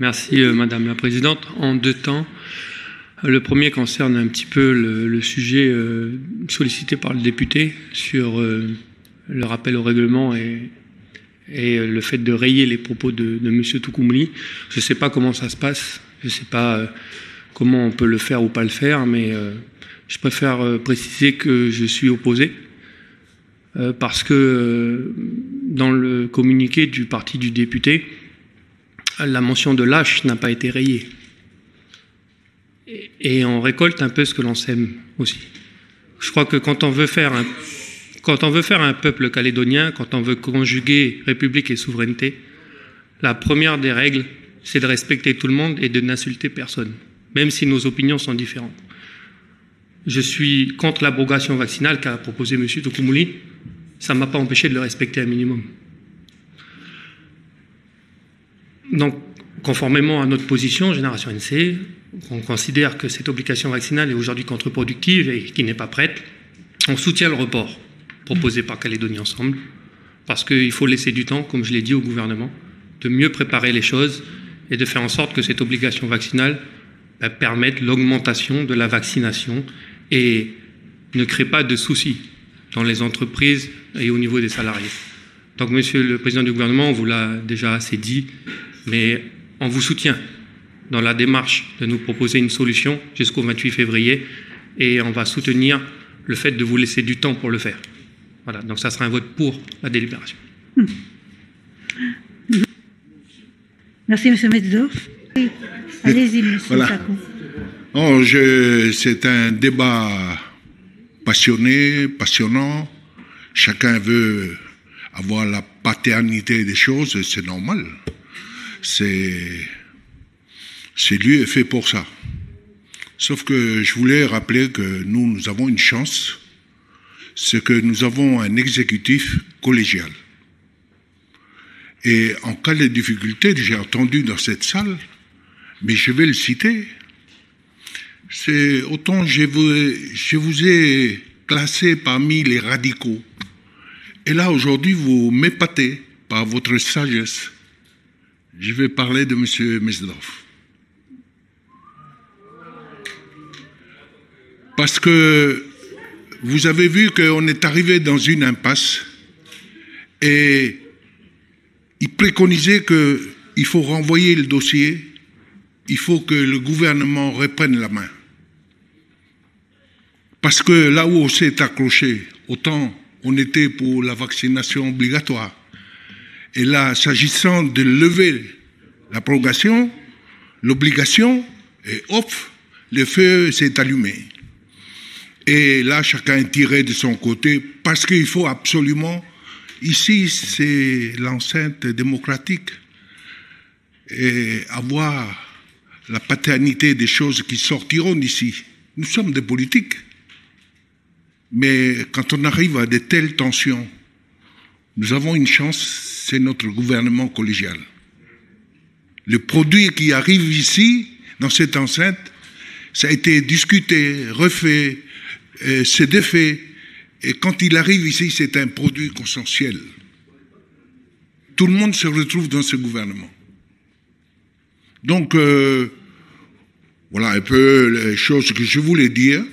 Merci Madame la Présidente. En deux temps, le premier concerne un petit peu le sujet sollicité par le député sur le rappel au règlement et le fait de rayer les propos de M. Toukoumli. Je ne sais pas comment ça se passe, je ne sais pas comment on peut le faire ou pas le faire, mais je préfère préciser que je suis opposé parce que dans le communiqué du parti du député, la mention de lâche n'a pas été rayée. Et on récolte un peu ce que l'on sème aussi. Je crois que quand on veut faire un peuple calédonien, quand on veut conjuguer république et souveraineté, la première des règles, c'est de respecter tout le monde et de n'insulter personne, même si nos opinions sont différentes. Je suis contre l'abrogation vaccinale qu'a proposé M. Toukoumli. Ça ne m'a pas empêché de le respecter un minimum. Donc, conformément à notre position, Génération NC, on considère que cette obligation vaccinale est aujourd'hui contre-productive et qui n'est pas prête. On soutient le report proposé par Calédonie Ensemble, parce qu'il faut laisser du temps, comme je l'ai dit au gouvernement, de mieux préparer les choses et de faire en sorte que cette obligation vaccinale permette l'augmentation de la vaccination et ne crée pas de soucis dans les entreprises et au niveau des salariés. Donc, Monsieur le Président du gouvernement, on vous l'a déjà assez dit, mais on vous soutient dans la démarche de nous proposer une solution jusqu'au 28 février et on va soutenir le fait de vous laisser du temps pour le faire. Voilà, donc ça sera un vote pour la délibération. Merci, M. Metzdorf. Oui. Allez-y, M. Sako. Oh, c'est un débat passionné, passionnant. Chacun veut avoir la paternité des choses, c'est normal. C'est lieu est fait pour ça. Sauf que je voulais rappeler que nous avons une chance, c'est que nous avons un exécutif collégial. Et en cas de difficulté, j'ai entendu dans cette salle, mais je vais le citer, c'est autant je vous ai classé parmi les radicaux. Et là, aujourd'hui, vous m'épatez par votre sagesse. Je vais parler de M. Metzdorf. Parce que vous avez vu qu'on est arrivé dans une impasse et il préconisait qu'il faut renvoyer le dossier, il faut que le gouvernement reprenne la main. Parce que là où on s'est accroché, autant on était pour la vaccination obligatoire. Et là, s'agissant de lever l'abrogation, l'obligation, et hop, le feu s'est allumé. Et là, chacun tirait de son côté, parce qu'il faut absolument, ici, c'est l'enceinte démocratique, et avoir la paternité des choses qui sortiront d'ici. Nous sommes des politiques. Mais quand on arrive à de telles tensions, nous avons une chance, c'est notre gouvernement collégial. Le produit qui arrive ici, dans cette enceinte, ça a été discuté, refait, c'est défait. Et quand il arrive ici, c'est un produit consensuel. Tout le monde se retrouve dans ce gouvernement. Donc, voilà un peu les choses que je voulais dire.